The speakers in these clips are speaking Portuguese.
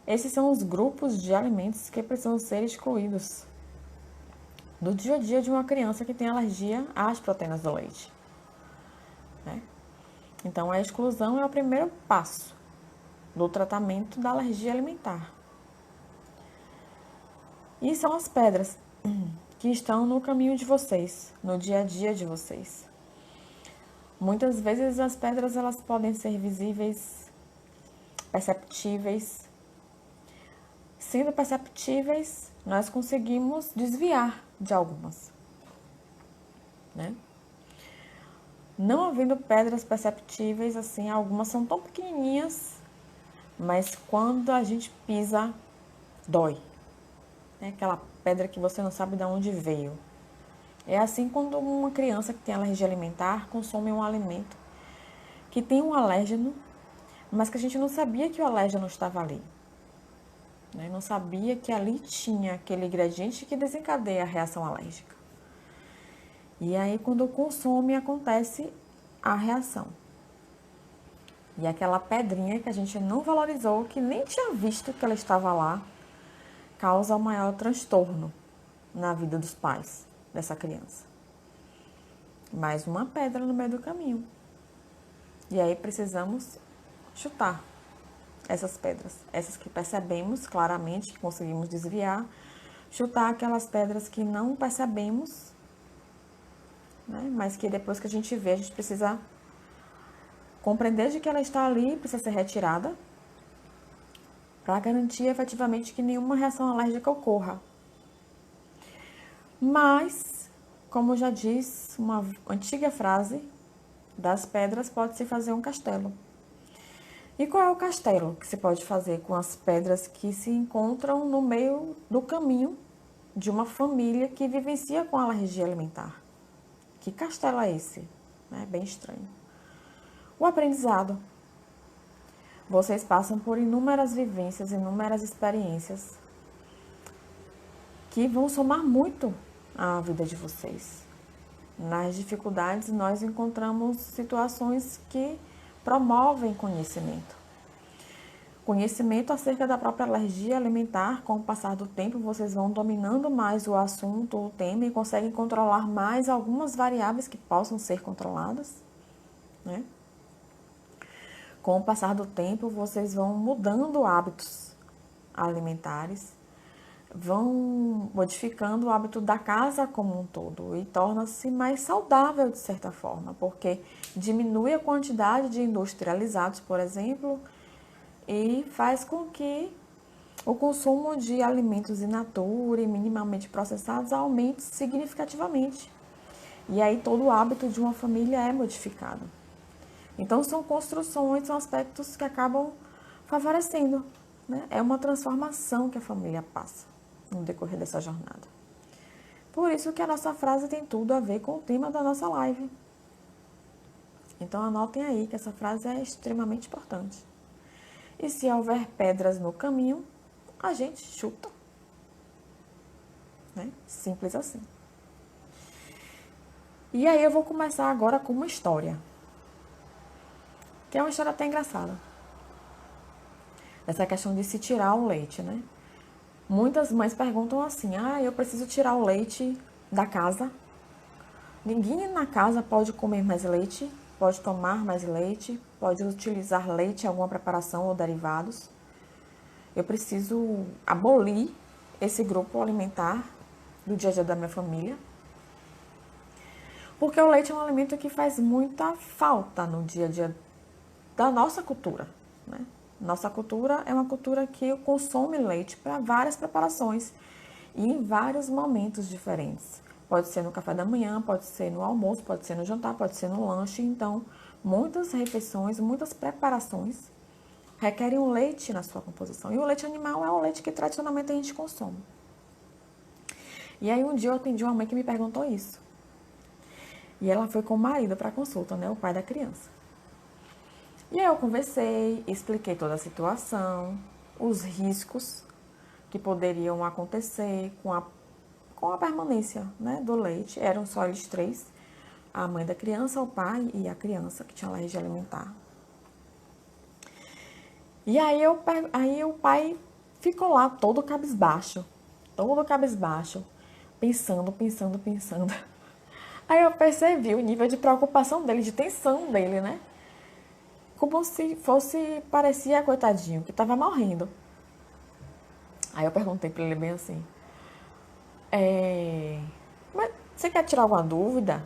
Esses são os grupos de alimentos que precisam ser excluídos do dia a dia de uma criança que tem alergia às proteínas do leite, né? Então, a exclusão é o primeiro passo do tratamento da alergia alimentar. E são as pedras que estão no caminho de vocês, no dia a dia de vocês. Muitas vezes as pedras elas podem ser visíveis, perceptíveis. Sendo perceptíveis, nós conseguimos desviar de algumas, né? Não havendo pedras perceptíveis, assim, algumas são tão pequenininhas, mas quando a gente pisa, dói. É aquela pedra que você não sabe de onde veio. É assim quando uma criança que tem alergia alimentar consome um alimento que tem um alérgeno, mas que a gente não sabia que o alérgeno estava ali. Né? Não sabia que ali tinha aquele ingrediente que desencadeia a reação alérgica. E aí, quando consome, acontece a reação. E aquela pedrinha que a gente não valorizou, que nem tinha visto que ela estava lá, causa o maior transtorno na vida dos pais dessa criança. Mais uma pedra no meio do caminho. E aí precisamos chutar essas pedras. Essas que percebemos claramente, que conseguimos desviar. Chutar aquelas pedras que não percebemos, né? Mas que depois que a gente vê, a gente precisa compreender de que ela está ali, precisa ser retirada, para garantir efetivamente que nenhuma reação alérgica ocorra. Mas, como já diz uma antiga frase, das pedras pode-se fazer um castelo. E qual é o castelo que se pode fazer com as pedras que se encontram no meio do caminho de uma família que vivencia com alergia alimentar? Que castelo é esse? É bem estranho. O aprendizado. Vocês passam por inúmeras vivências, inúmeras experiências que vão somar muito à vida de vocês. Nas dificuldades, nós encontramos situações que promovem conhecimento. Conhecimento acerca da própria alergia alimentar, com o passar do tempo, vocês vão dominando mais o assunto, o tema, e conseguem controlar mais algumas variáveis que possam ser controladas, né? Com o passar do tempo, vocês vão mudando hábitos alimentares, vão modificando o hábito da casa como um todo e torna-se mais saudável de certa forma, porque diminui a quantidade de industrializados, por exemplo, e faz com que o consumo de alimentos in natura e minimamente processados aumente significativamente. E aí todo o hábito de uma família é modificado. Então são construções, são aspectos que acabam favorecendo, né? É uma transformação que a família passa no decorrer dessa jornada. Por isso que a nossa frase tem tudo a ver com o tema da nossa live. Então anotem aí que essa frase é extremamente importante. E se houver pedras no caminho, a gente chuta. Né? Simples assim. E aí eu vou começar agora com uma história. Que é uma história até engraçada. Essa questão de se tirar o leite, né? Muitas mães perguntam assim, eu preciso tirar o leite da casa. Ninguém na casa pode comer mais leite, pode tomar mais leite, pode utilizar leite em alguma preparação ou derivados. Eu preciso abolir esse grupo alimentar do dia a dia da minha família. Porque o leite é um alimento que faz muita falta no dia a dia da nossa cultura, né? Nossa cultura é uma cultura que consome leite para várias preparações e em vários momentos diferentes. Pode ser no café da manhã, pode ser no almoço, pode ser no jantar, pode ser no lanche. Então, muitas refeições, muitas preparações requerem o leite na sua composição. E o leite animal é o leite que tradicionalmente a gente consome. E aí um dia eu atendi uma mãe que me perguntou isso. E ela foi com o marido para a consulta, né? O pai da criança. E aí eu conversei, expliquei toda a situação, os riscos que poderiam acontecer com a permanência, né, do leite. Eram só eles três, a mãe da criança, o pai e a criança que tinha alergia alimentar. E aí o pai ficou lá todo cabisbaixo, pensando. Aí eu percebi o nível de preocupação dele, de tensão dele, né? Como se fosse, parecia, coitadinho, que tava morrendo. Aí eu perguntei pra ele bem assim, mas você quer tirar alguma dúvida?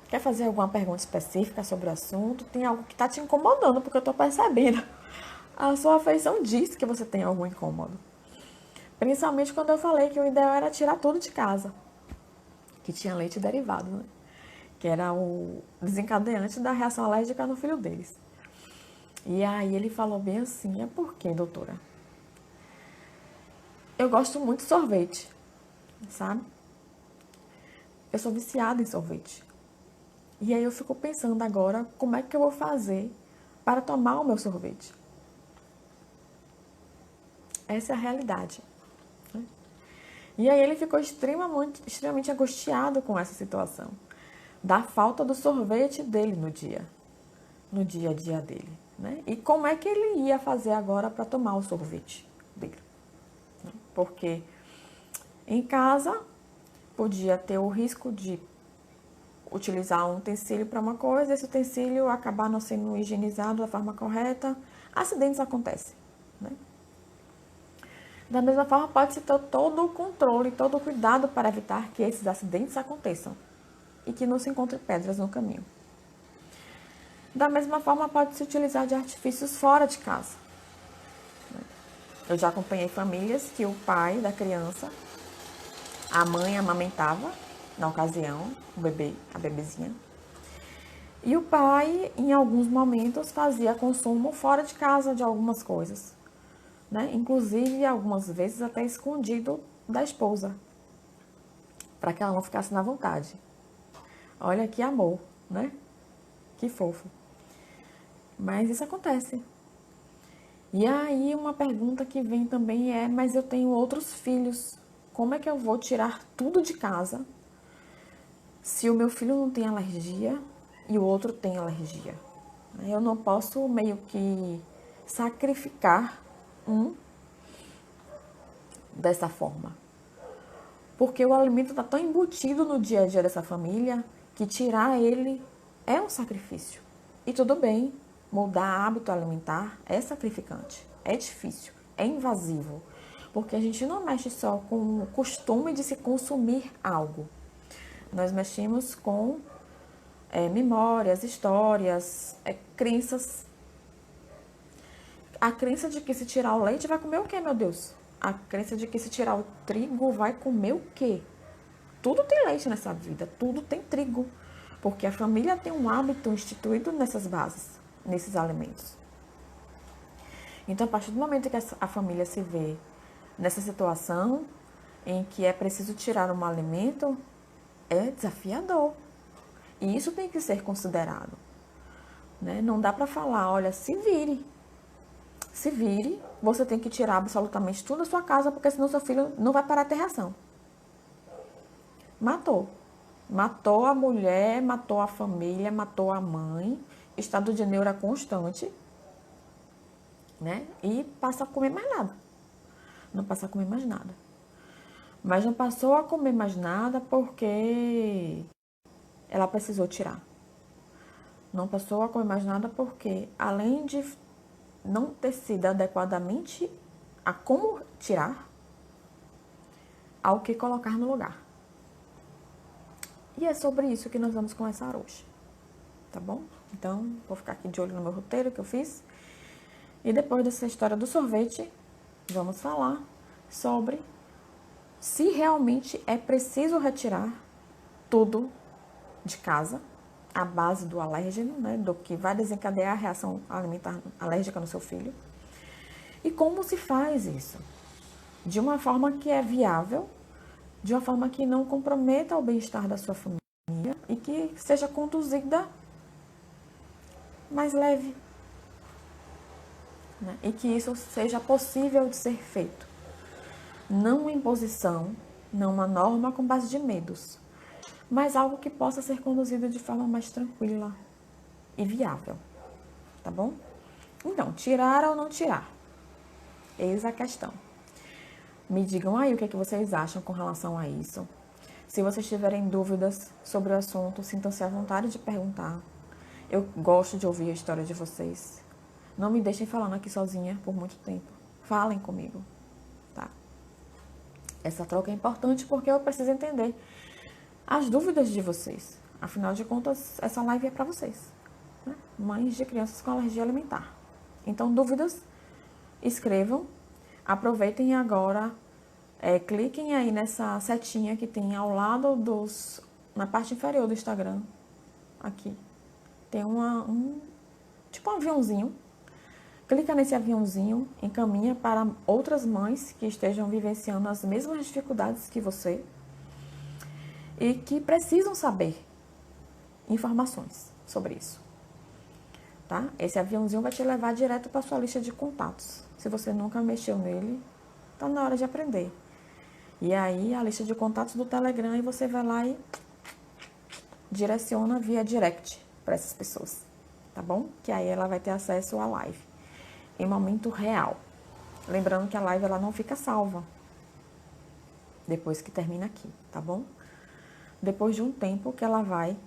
Quer fazer alguma pergunta específica sobre o assunto? Tem algo que tá te incomodando, porque eu tô percebendo. A sua afeição diz que você tem algum incômodo. Principalmente quando eu falei que o ideal era tirar tudo de casa. Que tinha leite derivado, né? Que era o desencadeante da reação alérgica no filho deles. E aí ele falou bem assim, por quê, doutora? Eu gosto muito de sorvete, sabe? Eu sou viciada em sorvete. E aí eu fico pensando agora, como é que eu vou fazer para tomar o meu sorvete? Essa é a realidade. Né? E aí ele ficou extremamente angustiado com essa situação. Da falta do sorvete dele no dia a dia dele. Né? E como é que ele ia fazer agora para tomar o sorvete dele? Porque em casa podia ter o risco de utilizar um utensílio para uma coisa, esse utensílio acabar não sendo higienizado da forma correta, acidentes acontecem. Né? Da mesma forma, pode-se ter todo o controle, todo o cuidado para evitar que esses acidentes aconteçam e que não se encontrem pedras no caminho. Da mesma forma, pode-se utilizar de artifícios fora de casa. Eu já acompanhei famílias que o pai da criança, a mãe amamentava, na ocasião, o bebê, a bebezinha. E o pai, em alguns momentos, fazia consumo fora de casa de algumas coisas. Né? Inclusive, algumas vezes, até escondido da esposa. Para que ela não ficasse na vontade. Olha que amor, né? Que fofo. Mas isso acontece. E aí, uma pergunta que vem também é, mas eu tenho outros filhos. Como é que eu vou tirar tudo de casa se o meu filho não tem alergia e o outro tem alergia? Eu não posso meio que sacrificar um dessa forma. Porque o alimento está tão embutido no dia a dia dessa família que tirar ele é um sacrifício. E tudo bem, mudar hábito alimentar é sacrificante, é difícil, é invasivo. Porque a gente não mexe só com o costume de se consumir algo. Nós mexemos com memórias, histórias, crenças. A crença de que se tirar o leite vai comer o quê, meu Deus? A crença de que se tirar o trigo vai comer o quê? Tudo tem leite nessa vida, tudo tem trigo. Porque a família tem um hábito instituído nessas bases, nesses alimentos. Então, a partir do momento que a família se vê nessa situação em que é preciso tirar um alimento, é desafiador. E isso tem que ser considerado. Né? Não dá para falar, olha, se vire. Se vire, você tem que tirar absolutamente tudo da sua casa, porque senão seu filho não vai parar de ter reação. Matou. Matou a mulher, matou a família, matou a mãe, estado de neura constante, né? E passa a comer mais nada. Não passa a comer mais nada. Mas não passou a comer mais nada porque ela precisou tirar. Não passou a comer mais nada porque, além de não ter sido adequadamente a como tirar, ao que colocar no lugar. E é sobre isso que nós vamos conversar hoje, tá bom? Então, vou ficar aqui de olho no meu roteiro que eu fiz. E depois dessa história do sorvete, vamos falar sobre se realmente é preciso retirar tudo de casa, a base do alérgeno, né, do que vai desencadear a reação alimentar alérgica no seu filho. E como se faz isso? De uma forma que é viável, de uma forma que não comprometa o bem-estar da sua família e que seja conduzida mais leve. Né? E que isso seja possível de ser feito. Não uma imposição, não uma norma com base de medos, mas algo que possa ser conduzido de forma mais tranquila e viável. Tá bom? Então, tirar ou não tirar? Eis a questão. Me digam aí o que é que vocês acham com relação a isso. Se vocês tiverem dúvidas sobre o assunto, sintam-se à vontade de perguntar. Eu gosto de ouvir a história de vocês. Não me deixem falando aqui sozinha por muito tempo. Falem comigo, tá? Essa troca é importante porque eu preciso entender as dúvidas de vocês. Afinal de contas, essa live é para vocês, né? Mães de crianças com alergia alimentar. Então, dúvidas, escrevam. Aproveitem agora, cliquem aí nessa setinha que tem ao lado na parte inferior do Instagram, aqui. Tem tipo um aviãozinho. Clica nesse aviãozinho, encaminha para outras mães que estejam vivenciando as mesmas dificuldades que você e que precisam saber informações sobre isso, tá? Esse aviãozinho vai te levar direto para sua lista de contatos. Se você nunca mexeu nele, tá na hora de aprender. E aí, a lista de contatos do Telegram, e você vai lá e direciona via direct para essas pessoas, tá bom? Que aí ela vai ter acesso à live em momento real. Lembrando que a live ela não fica salva depois que termina aqui, tá bom? Depois de um tempo que ela vai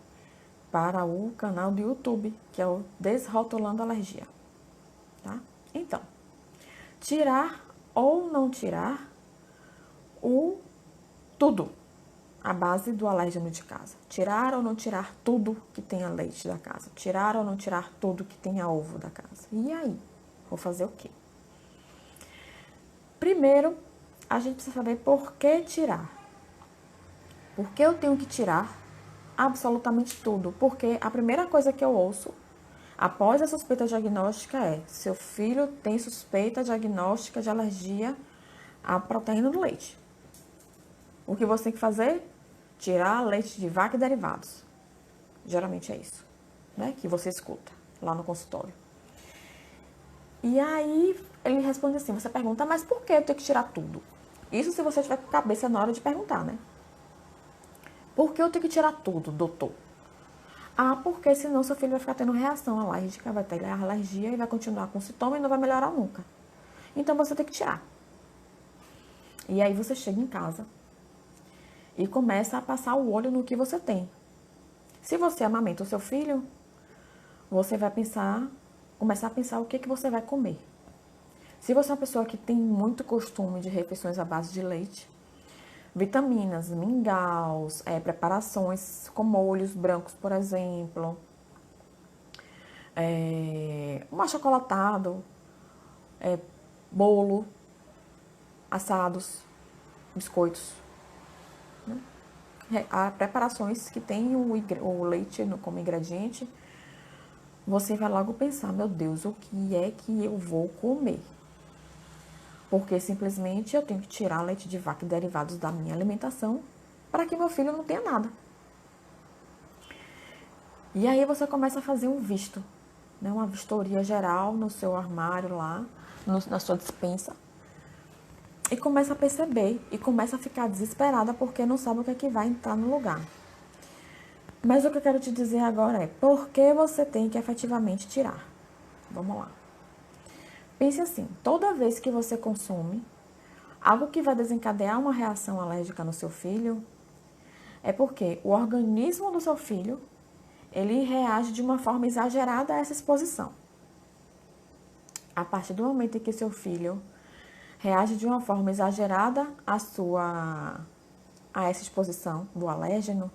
para o canal do YouTube, que é o Desrotulando Alergia, tá? Então, tirar ou não tirar tudo, a base do alérgeno de casa. Tirar ou não tirar tudo que tenha leite da casa. Tirar ou não tirar tudo que tenha ovo da casa. E aí? Vou fazer o quê? Primeiro, a gente precisa saber por que tirar. Por que eu tenho que tirar absolutamente tudo? Porque a primeira coisa que eu ouço após a suspeita diagnóstica é: seu filho tem suspeita diagnóstica de alergia à proteína do leite. O que você tem que fazer? Tirar leite de vaca e derivados. Geralmente é isso, né? Que você escuta lá no consultório. E aí ele responde assim, você pergunta, mas por que eu tenho que tirar tudo? Isso se você tiver com cabeça na hora de perguntar, né? Por que eu tenho que tirar tudo, doutor? Ah, porque senão seu filho vai ficar tendo reação alérgica, vai ter alergia e vai continuar com sintoma e não vai melhorar nunca. Então você tem que tirar. E aí você chega em casa e começa a passar o olho no que você tem. Se você amamenta o seu filho, você vai começar a pensar o que você vai comer. Se você é uma pessoa que tem muito costume de refeições à base de leite, vitaminas, mingaus, preparações com molhos brancos, por exemplo, um achocolatado, bolo, assados, biscoitos, né? Há preparações que tem o leite como ingrediente. Você vai logo pensar, meu Deus, o que é que eu vou comer? Porque simplesmente eu tenho que tirar leite de vaca e derivados da minha alimentação para que meu filho não tenha nada. E aí você começa a fazer um visto, né? Uma vistoria geral no seu armário lá, na sua despensa. E começa a perceber e começa a ficar desesperada porque não sabe o que é que vai entrar no lugar. Mas o que eu quero te dizer agora é por que você tem que efetivamente tirar. Vamos lá. Pense assim, toda vez que você consome algo que vai desencadear uma reação alérgica no seu filho, é porque o organismo do seu filho, ele reage de uma forma exagerada a essa exposição. A partir do momento em que seu filho reage de uma forma exagerada a essa exposição do alérgeno,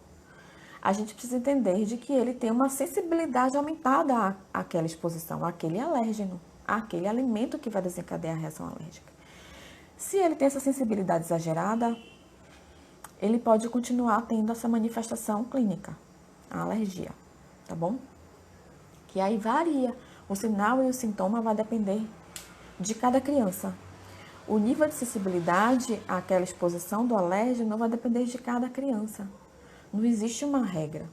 a gente precisa entender de que ele tem uma sensibilidade aumentada àquela exposição, àquele alérgeno, àquele alimento que vai desencadear a reação alérgica. Se ele tem essa sensibilidade exagerada, ele pode continuar tendo essa manifestação clínica, a alergia, tá bom? Que aí varia, o sinal e o sintoma vai depender de cada criança. O nível de sensibilidade àquela exposição do alérgeno vai depender de cada criança. Não existe uma regra.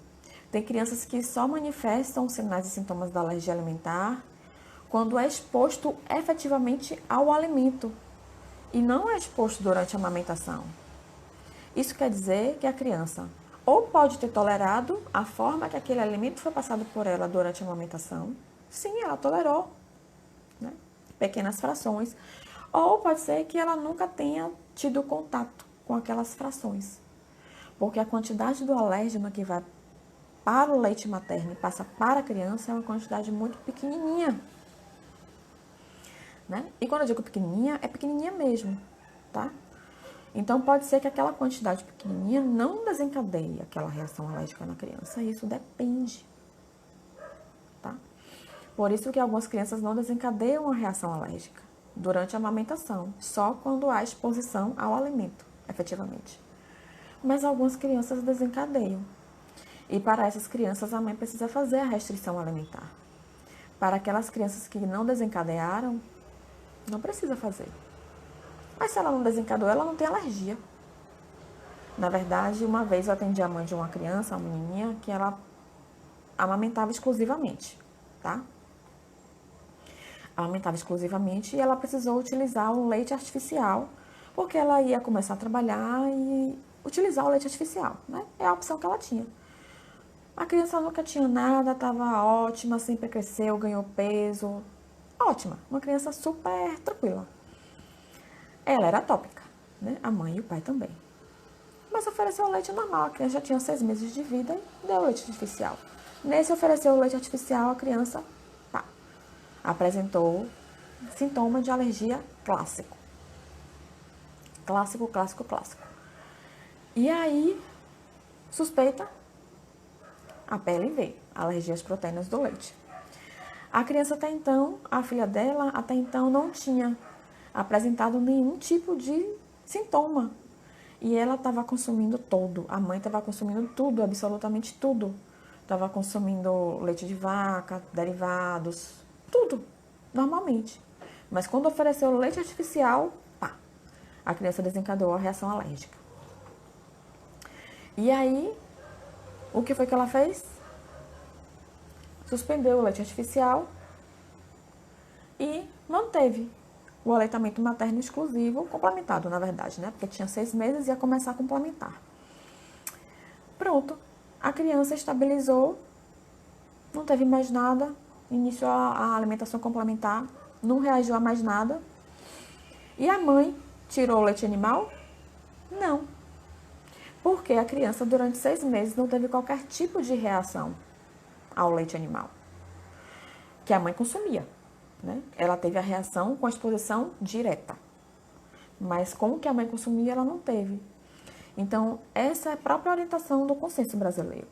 Tem crianças que só manifestam sinais e sintomas da alergia alimentar quando é exposto efetivamente ao alimento e não é exposto durante a amamentação. Isso quer dizer que a criança ou pode ter tolerado a forma que aquele alimento foi passado por ela durante a amamentação. Sim, ela tolerou, né? Pequenas frações. Ou pode ser que ela nunca tenha tido contato com aquelas frações. Porque a quantidade do alérgeno que vai para o leite materno e passa para a criança é uma quantidade muito pequenininha. Né? E quando eu digo pequenininha, é pequenininha mesmo, tá? Então, pode ser que aquela quantidade pequenininha não desencadeie aquela reação alérgica na criança. Isso depende, tá? Por isso que algumas crianças não desencadeiam a reação alérgica durante a amamentação, só quando há exposição ao alimento, efetivamente. Mas algumas crianças desencadeiam. E para essas crianças, a mãe precisa fazer a restrição alimentar. Para aquelas crianças que não desencadearam, não precisa fazer. Mas se ela não desencadeou, ela não tem alergia. Na verdade, uma vez eu atendi a mãe de uma criança, uma menininha, que ela amamentava exclusivamente, tá? Amamentava exclusivamente e ela precisou utilizar o leite artificial, porque ela ia começar a trabalhar e utilizar o leite artificial, né? É a opção que ela tinha. A criança nunca tinha nada, estava ótima, sempre cresceu, ganhou peso. Ótima, uma criança super tranquila. Ela era atópica, né? A mãe e o pai também. Mas ofereceu leite normal, a criança já tinha 6 meses de vida e deu leite artificial. Nesse ofereceu o leite artificial, a criança, pá, apresentou sintoma de alergia clássico. Clássico, clássico, clássico. E aí, suspeita, a PLV, alergia às proteínas do leite. A criança até então, a filha dela, até então não tinha apresentado nenhum tipo de sintoma. E ela estava consumindo todo, a mãe estava consumindo tudo, absolutamente tudo. Estava consumindo leite de vaca, derivados, tudo, normalmente. Mas quando ofereceu o leite artificial, pá, a criança desencadeou a reação alérgica. E aí, o que foi que ela fez? Suspendeu o leite artificial e manteve o aleitamento materno exclusivo, complementado, na verdade, né? Porque tinha 6 meses e ia começar a complementar. Pronto, a criança estabilizou, não teve mais nada, iniciou a alimentação complementar, não reagiu a mais nada. E a mãe tirou o leite animal? Não. Porque a criança, durante 6 meses, não teve qualquer tipo de reação ao leite animal que a mãe consumia, né? Ela teve a reação com a exposição direta, mas com o que a mãe consumia, ela não teve. Então, essa é a própria orientação do consenso brasileiro.